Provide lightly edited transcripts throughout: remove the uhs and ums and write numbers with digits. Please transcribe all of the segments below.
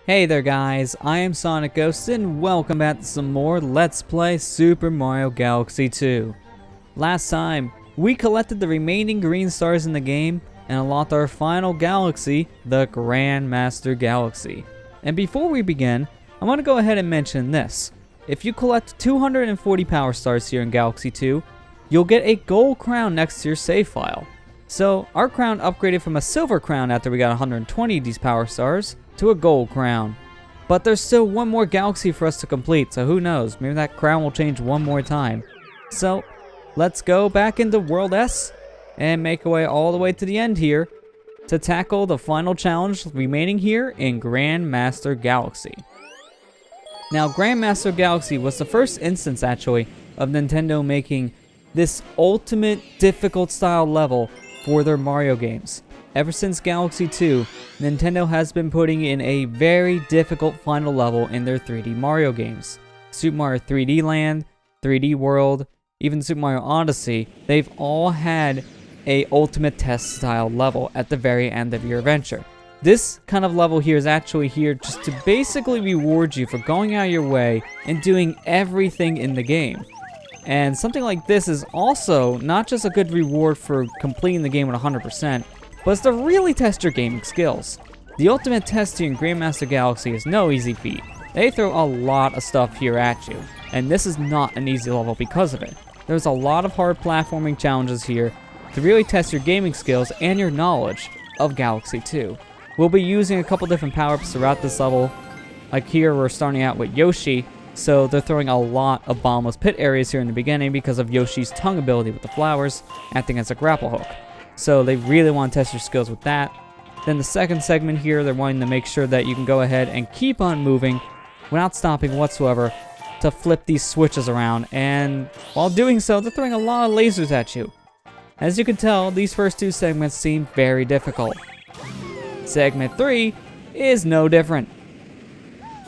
Hey there guys, I am SonicGhost and welcome back to some more Let's Play Super Mario Galaxy 2. Last time, we collected the remaining green stars in the game and unlocked our final galaxy, the Grandmaster Galaxy. And before we begin, I want to go ahead and mention this. If you collect 240 power stars here in Galaxy 2, you'll get a gold crown next to your save file. So, our crown upgraded from a silver crown after we got 120 of these power stars to a gold crown. But there's still one more galaxy for us to complete, so who knows, maybe that crown will change one more time. So, let's go back into World S and make our way all the way to the end here to tackle the final challenge remaining here in Grandmaster Galaxy. Now, Grandmaster Galaxy was the first instance, actually, of Nintendo making this ultimate difficult style level for their Mario games. Ever since Galaxy 2, Nintendo has been putting in a very difficult final level in their 3D Mario games. Super Mario 3D Land, 3D World, even Super Mario Odyssey, they've all had a ultimate test style level at the very end of your adventure. This kind of level here is actually here just to basically reward you for going out of your way and doing everything in the game. And something like this is also not just a good reward for completing the game at 100%, but it's to really test your gaming skills. The ultimate test here in Grandmaster Galaxy is no easy feat. They throw a lot of stuff here at you, and this is not an easy level because of it. There's a lot of hard platforming challenges here to really test your gaming skills and your knowledge of Galaxy 2. We'll be using a couple different power-ups throughout this level. Like here, we're starting out with Yoshi, so they're throwing a lot of bottomless pit areas here in the beginning because of Yoshi's tongue ability with the flowers, acting as a grapple hook. So they really want to test your skills with that. Then the second segment here, they're wanting to make sure that you can go ahead and keep on moving without stopping whatsoever to flip these switches around. And while doing so, they're throwing a lot of lasers at you. As you can tell, these first two segments seem very difficult. Segment 3 is no different.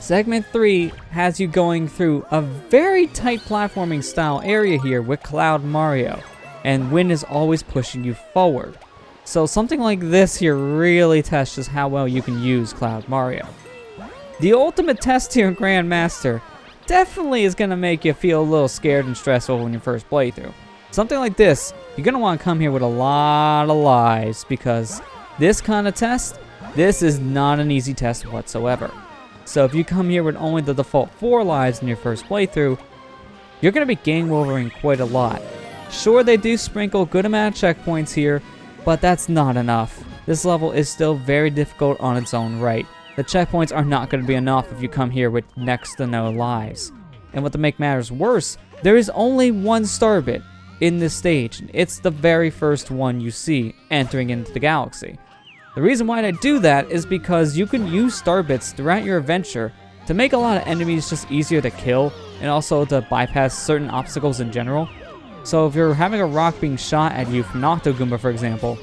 Segment 3 has you going through a very tight platforming style area here with Cloud Mario, and wind is always pushing you forward. So something like this here really tests just how well you can use Cloud Mario. The ultimate test here in Grandmaster definitely is going to make you feel a little scared and stressful when you first playthrough. Something like this, you're going to want to come here with a lot of lives, because this kind of test, this is not an easy test whatsoever. So if you come here with only the default 4 lives in your first playthrough, you're going to be game overing quite a lot. Sure, they do sprinkle a good amount of checkpoints here, but that's not enough. This level is still very difficult on its own right. The checkpoints are not going to be enough if you come here with next to no lives. And what to make matters worse, there is only one star bit in this stage. It's the very first one you see entering into the galaxy. The reason why I do that is because you can use star bits throughout your adventure to make a lot of enemies just easier to kill, and also to bypass certain obstacles in general. So if you're having a rock being shot at you from an Octogoomba, for example,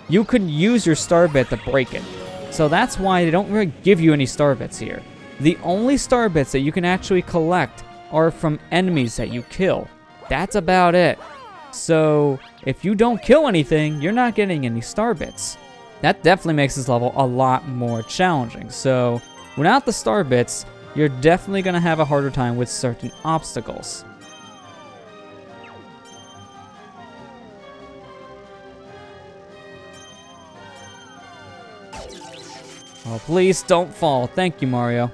you could use your star bit to break it. So that's why they don't really give you any star bits here. The only star bits that you can actually collect are from enemies that you kill. That's about it. So if you don't kill anything, you're not getting any star bits. That definitely makes this level a lot more challenging. So without the star bits, you're definitely going to have a harder time with certain obstacles. Oh, please don't fall. Thank you, Mario.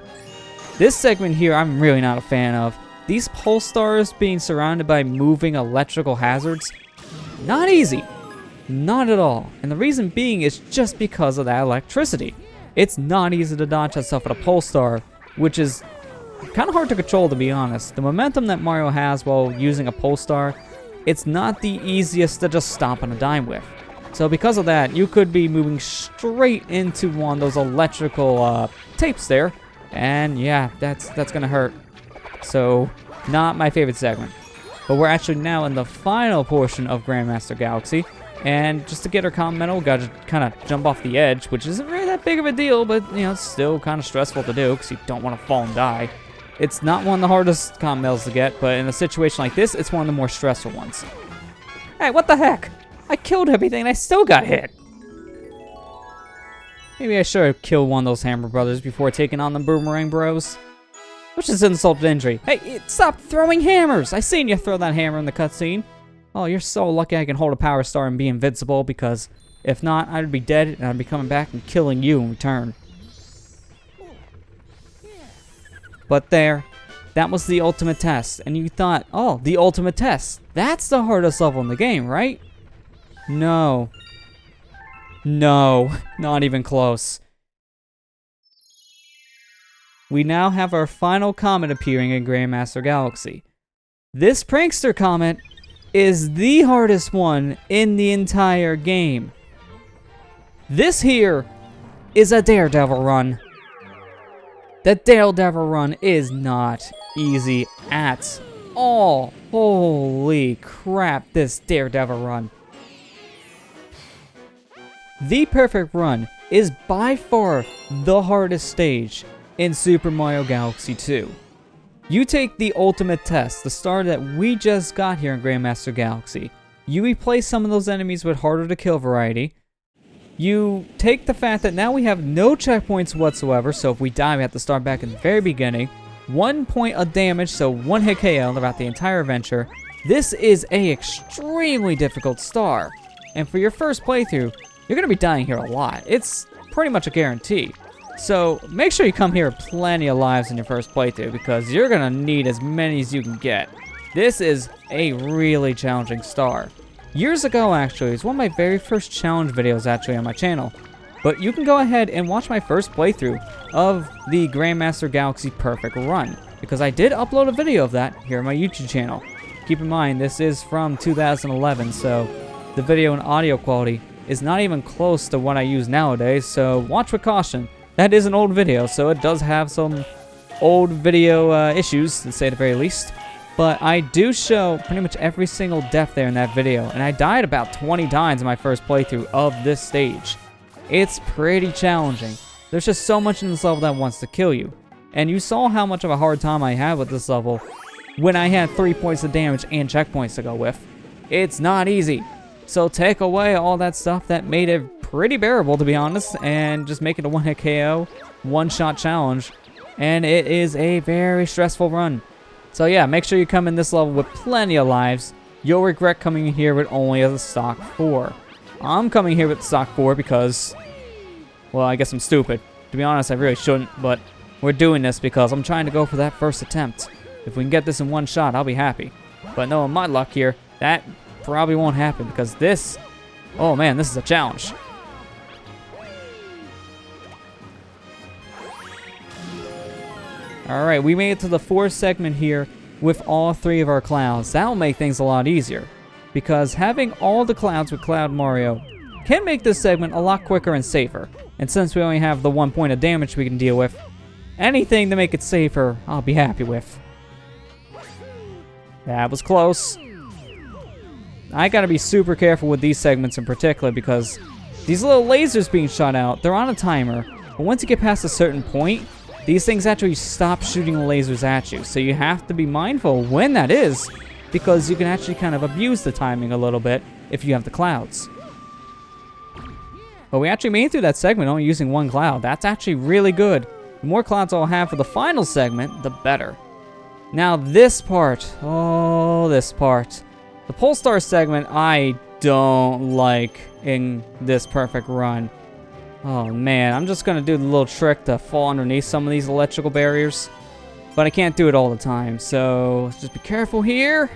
This segment here, I'm really not a fan of. These pole stars being surrounded by moving electrical hazards, not easy. Not at all. And the reason being is just because of that electricity. It's not easy to dodge that stuff with a pole star, which is kind of hard to control, to be honest. The momentum that Mario has while using a pole star, it's not the easiest to just stomp on a dime with. So because of that, you could be moving straight into one of those electrical tapes there, and yeah, that's gonna hurt. So not my favorite segment. But we're actually now in the final portion of Grandmaster Galaxy, and just to get our common medal, we gotta kind of jump off the edge, which isn't really that big of a deal, but you know, it's still kind of stressful to do because you don't want to fall and die. It's not one of the hardest common medals to get, but in a situation like this, it's one of the more stressful ones. Hey, what the heck? I killed everything and I still got hit. Maybe I should have killed one of those Hammer Brothers before taking on the Boomerang Bros. Which is insult to injury. Hey, stop throwing hammers! I seen you throw that hammer in the cutscene. Oh, you're so lucky I can hold a power star and be invincible, because if not, I'd be dead and I'd be coming back and killing you in return. But there, that was the ultimate test, and you thought, oh, the ultimate test. That's the hardest level in the game, right? No. No, not even close. We now have our final comet appearing in Grandmaster Galaxy. This prankster comet is the hardest one in the entire game. This here is a Daredevil run. The Daredevil run is not easy at all. Holy crap, this Daredevil run. The perfect run is by far the hardest stage in Super Mario Galaxy 2. You take the ultimate test, the star that we just got here in Grandmaster Galaxy. You replace some of those enemies with harder to kill variety. You take the fact that now we have no checkpoints whatsoever, so if we die we have to start back at the very beginning. 1 point of damage, so 1 hit KO throughout the entire adventure. This is a extremely difficult star. And for your first playthrough, you're going to be dying here a lot. It's pretty much a guarantee. So make sure you come here with plenty of lives in your first playthrough, because you're going to need as many as you can get. This is a really challenging star. Years ago, actually, it was one of my very first challenge videos actually on my channel. But you can go ahead and watch my first playthrough of the Grandmaster Galaxy Perfect Run, because I did upload a video of that here on my YouTube channel. Keep in mind, this is from 2011, so the video and audio quality is not even close to what I use nowadays, so watch with caution. That is an old video, so it does have some old video issues, to say the very least. But I do show pretty much every single death there in that video, and I died about 20 times in my first playthrough of this stage. It's pretty challenging. There's just so much in this level that wants to kill you. And you saw how much of a hard time I had with this level when I had 3 points of damage and checkpoints to go with. It's not easy. So take away all that stuff that made it pretty bearable, to be honest, and just make it a one-hit KO, one-shot challenge, and it is a very stressful run. So yeah, make sure you come in this level with plenty of lives. You'll regret coming in here with only a stock 4. I'm coming here with stock 4 because, well, I guess I'm stupid. To be honest, I really shouldn't, but we're doing this because I'm trying to go for that first attempt. If we can get this in one shot, I'll be happy. But knowing my luck here, that probably won't happen, because this, oh man, this is a challenge. Alright, we made it to the fourth segment here with all 3 of our clouds. That'll make things a lot easier, because having all the clouds with Cloud Mario can make this segment a lot quicker and safer. And since we only have the 1 point of damage we can deal with, anything to make it safer, I'll be happy with. That was close. I gotta be super careful with these segments in particular, because these little lasers being shot out, they're on a timer, but once you get past a certain point, these things actually stop shooting the lasers at you. So you have to be mindful when that is, because you can actually kind of abuse the timing a little bit if you have the clouds. But we actually made it through that segment only using 1 cloud. That's actually really good. The more clouds I'll have for the final segment, the better. Now this part, oh, this part. The Pole Star segment I don't like in this perfect run. Oh man, I'm just gonna do the little trick to fall underneath some of these electrical barriers. But I can't do it all the time, so just be careful here.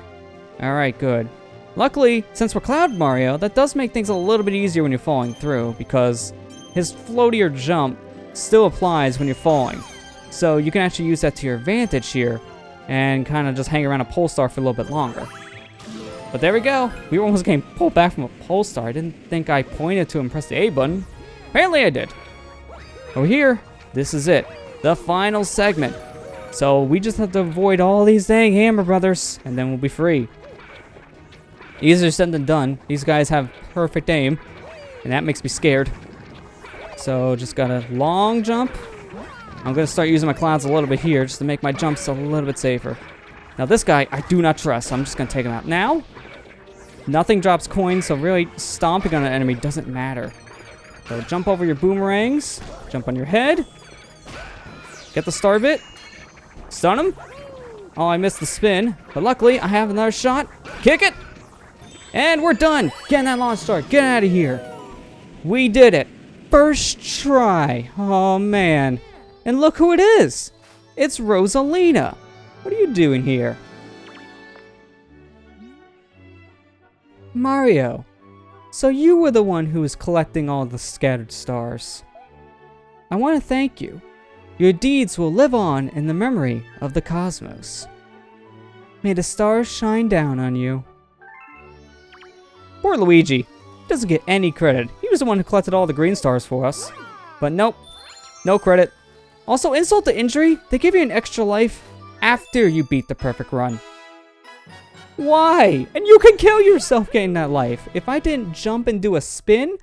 Alright, good. Luckily, since we're Cloud Mario, that does make things a little bit easier when you're falling through, because his floatier jump still applies when you're falling. So you can actually use that to your advantage here, and kind of just hang around a pole star for a little bit longer. But there we go. We were almost getting pulled back from a pole star. I didn't think I pointed to and pressed the A button. Apparently I did. Over here, this is it. The final segment. So we just have to avoid all these dang Hammer Brothers, and then we'll be free. Easier said than done. These guys have perfect aim, and that makes me scared. So just got a long jump. I'm going to start using my clouds a little bit here just to make my jumps a little bit safer. Now this guy, I do not trust, so I'm just going to take him out. Now, nothing drops coins, so really stomping on an enemy doesn't matter. So jump over your boomerangs. Jump on your head. Get the star bit. Stun him. Oh, I missed the spin. But luckily, I have another shot. Kick it. And we're done. Get in that launch star. Get out of here. We did it. First try. Oh, man. And look who it is. It's Rosalina. What are you doing here? Mario. So you were the one who was collecting all the scattered stars. I want to thank you. Your deeds will live on in the memory of the cosmos. May the stars shine down on you. Poor Luigi. Doesn't get any credit. He was the one who collected all the green stars for us. But nope. No credit. Also, insult to injury, they give you an extra life after you beat the perfect run. Why? And you can kill yourself getting that life. If I didn't jump and do a spin,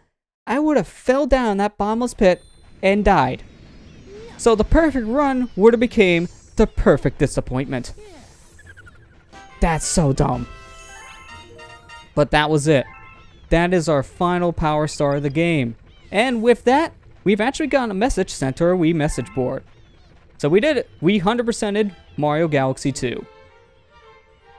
I would have fell down that bottomless pit and died. So the perfect run would have became the perfect disappointment. That's so dumb. But that was it. That is our final power star of the game. And with that, we've actually gotten a message sent to our Wii message board. So we did it. We 100%ed Mario Galaxy 2.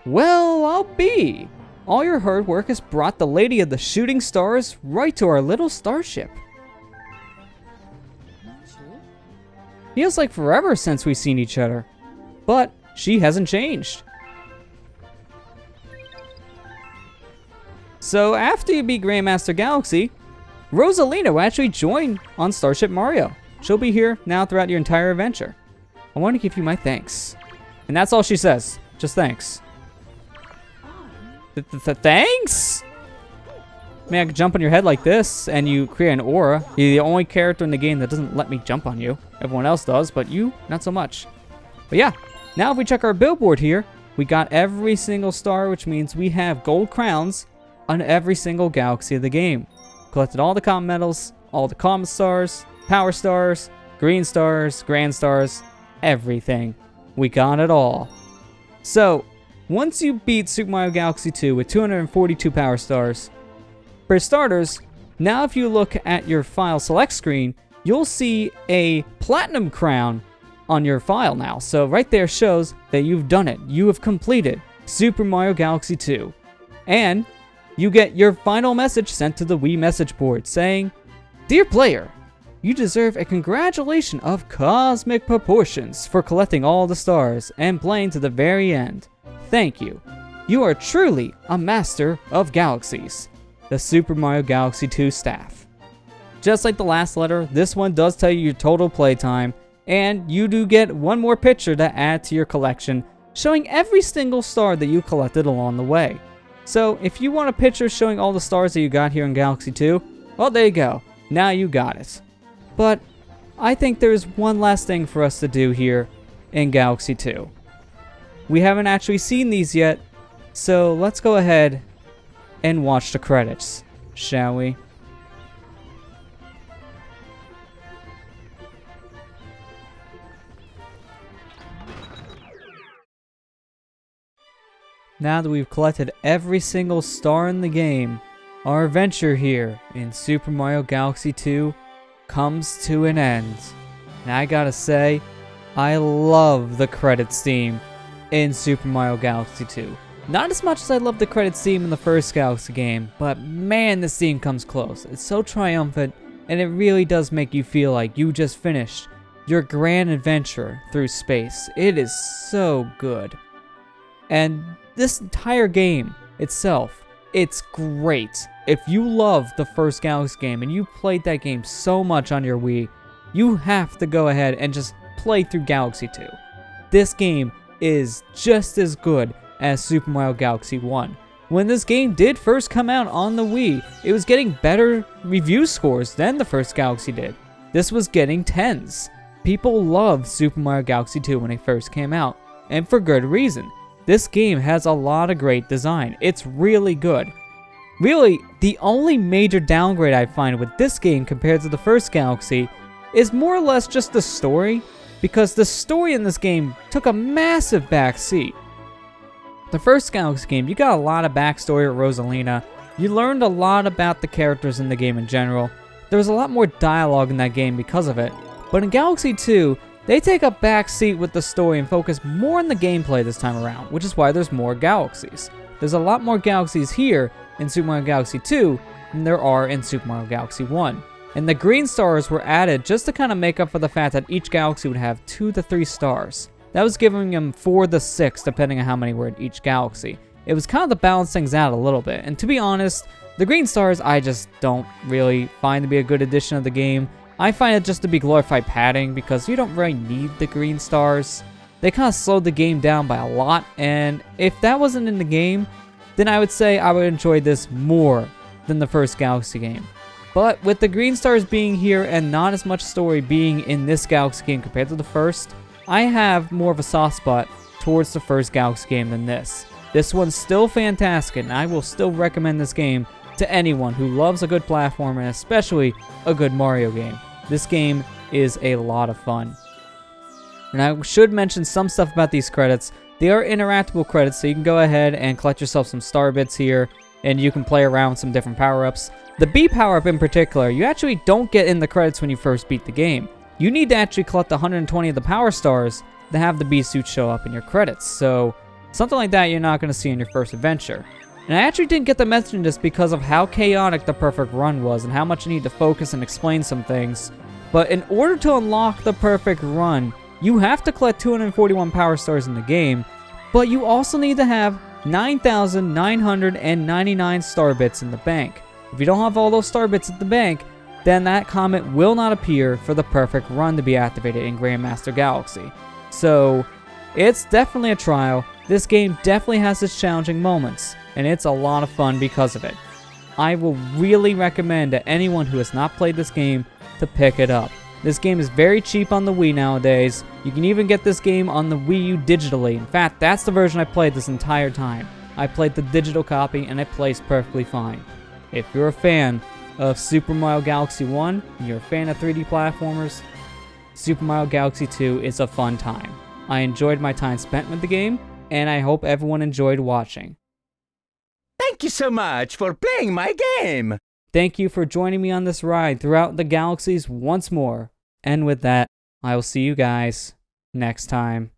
Well, I'll be. All your hard work has brought the Lady of the Shooting Stars right to our little starship. Feels like forever since we've seen each other. But she hasn't changed. So after you beat Grandmaster Galaxy, Rosalina will actually join on Starship Mario. She'll be here now throughout your entire adventure. I want to give you my thanks. And that's all she says. Just thanks. Thanks? I mean, I could jump on your head like this, and you create an aura. You're the only character in the game that doesn't let me jump on you. Everyone else does, but you, not so much. But yeah, now if we check our billboard here, we got every single star, which means we have gold crowns on every single galaxy of the game. Collected all the common medals, all the common stars, power stars, green stars, grand stars, everything. We got it all. So, once you beat Super Mario Galaxy 2 with 242 power stars, for starters, now if you look at your file select screen, you'll see a platinum crown on your file now. So right there shows that you've done it. You have completed Super Mario Galaxy 2. And you get your final message sent to the Wii message board saying, "Dear player, you deserve a congratulation of cosmic proportions for collecting all the stars and playing to the very end. Thank you. You are truly a master of galaxies. The Super Mario Galaxy 2 staff." Just like the last letter, this one does tell you your total playtime, and you do get one more picture to add to your collection, showing every single star that you collected along the way. So if you want a picture showing all the stars that you got here in Galaxy 2, well, there you go. Now you got it. But I think there's one last thing for us to do here in Galaxy 2. We haven't actually seen these yet, so let's go ahead and watch the credits, shall we? Now that we've collected every single star in the game, our adventure here in Super Mario Galaxy 2 comes to an end. And I gotta say, I love the credits theme in Super Mario Galaxy 2. Not as much as I love the credits theme in the first Galaxy game, but man, this theme comes close. It's so triumphant, and it really does make you feel like you just finished your grand adventure through space. It is so good. And this entire game itself, it's great. If you love the first Galaxy game and you played that game so much on your Wii, you have to go ahead and just play through Galaxy 2. This game is just as good as Super Mario Galaxy 1. When this game did first come out on the Wii, it was getting better review scores than the first Galaxy did. This was getting 10s. People loved Super Mario Galaxy 2 when it first came out, and for good reason. This game has a lot of great design. It's really good. Really, the only major downgrade I find with this game compared to the first Galaxy is more or less just the story, because the story in this game took a massive backseat. The first Galaxy game, you got a lot of backstory with Rosalina. You learned a lot about the characters in the game in general. there was a lot more dialogue in that game because of it. But in Galaxy 2, they take a back seat with the story and focus more on the gameplay this time around, which is why there's more galaxies. There's a lot more galaxies here in Super Mario Galaxy 2 than there are in Super Mario Galaxy 1. And the green stars were added just to kind of make up for the fact that each galaxy would have 2 to 3 stars. That was giving them 4 to 6 depending on how many were in each galaxy. It was kind of to balance things out a little bit. And to be honest, the green stars I just don't really find to be a good addition of the game. I find it just to be glorified padding because you don't really need the green stars. They kind of slowed the game down by a lot, and if that wasn't in the game, then I would say I would enjoy this more than the first Galaxy game. But with the green stars being here and not as much story being in this Galaxy game compared to the first, I have more of a soft spot towards the first Galaxy game than this. This one's still fantastic, and I will still recommend this game to anyone who loves a good platformer and especially a good Mario game. This game is a lot of fun. And I should mention some stuff about these credits. They are interactable credits, so you can go ahead and collect yourself some star bits here, and you can play around with some different power-ups. The B power-up in particular, you actually don't get in the credits when you first beat the game. You need to actually collect 120 of the power stars to have the B suit show up in your credits, so something like that you're not going to see in your first adventure. And I actually didn't get to mention this because of how chaotic the perfect run was and how much you need to focus and explain some things. But in order to unlock the perfect run, you have to collect 241 power stars in the game, but you also need to have 9,999 star bits in the bank. If you don't have all those star bits at the bank, then that comet will not appear for the perfect run to be activated in Grandmaster Galaxy. So, it's definitely a trial. This game definitely has its challenging moments, and it's a lot of fun because of it. I will really recommend to anyone who has not played this game to pick it up. This game is very cheap on the Wii nowadays. You can even get this game on the Wii U digitally. In fact, that's the version I played this entire time. I played the digital copy and it plays perfectly fine. If you're a fan of Super Mario Galaxy 1 and you're a fan of 3D platformers, Super Mario Galaxy 2 is a fun time. I enjoyed my time spent with the game, and I hope everyone enjoyed watching. Thank you so much for playing my game! Thank you for joining me on this ride throughout the galaxies once more. And with that, I will see you guys next time.